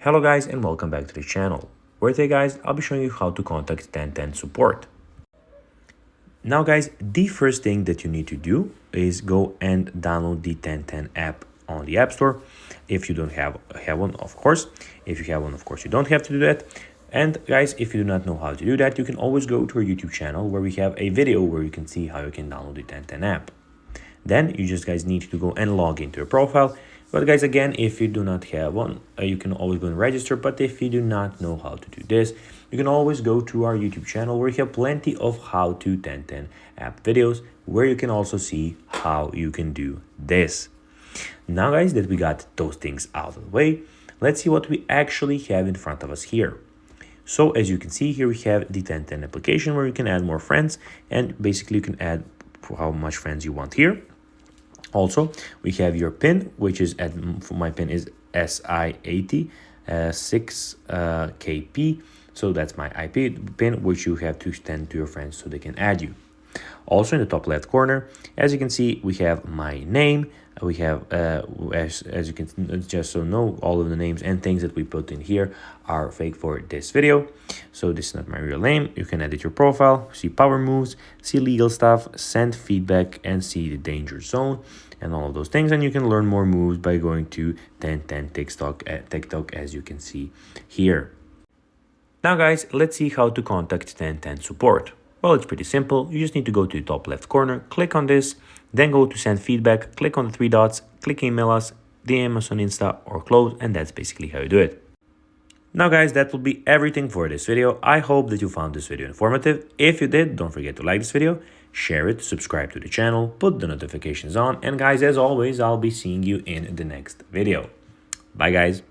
Hello guys and welcome back to the channel, where today guys I'll be showing you how to contact 1010 support. Now guys, the first thing that you need to do is go and download the 1010 app on the App Store. If you don't have one, of course. If you have one, of course, you don't have to do that. And guys, if you do not know how to do that, you can always go to our YouTube channel where we have a video where you can see how you can download the 1010 app. Then you just guys need to go and log into your profile. But guys, again, if you do not have one, you can always go and register. But if you do not know how to do this, you can always go to our YouTube channel where we have plenty of how to 1010 app videos where you can also see how you can do this. Now guys, that we got those things out of the way, let's see what we actually have in front of us here. So as you can see here, we have the 1010 application where you can add more friends, and basically you can add how much friends you want here. Also, we have your pin, which is my pin is SI80 6KP. So that's my IP pin, which you have to send to your friends so they can add you. Also in the top left corner, as you can see, we have my name. We have, as you can just so know, all of the names and things that we put in here are fake for this video. So this is not my real name. You can edit your profile, see power moves, see legal stuff, send feedback, and see the danger zone and all of those things. And you can learn more moves by going to 1010 TikTok, as you can see here. Now guys, let's see how to contact 1010 support. Well, it's pretty simple. You just need to go to the top left corner, click on this, then go to send feedback, click on the three dots, click email us, DM us on Insta or close, and that's basically how you do it. Now guys, that will be everything for this video. I hope that you found this video informative. If you did, don't forget to like this video, share it, subscribe to the channel, put the notifications on, and guys, as always, I'll be seeing you in the next video. Bye guys.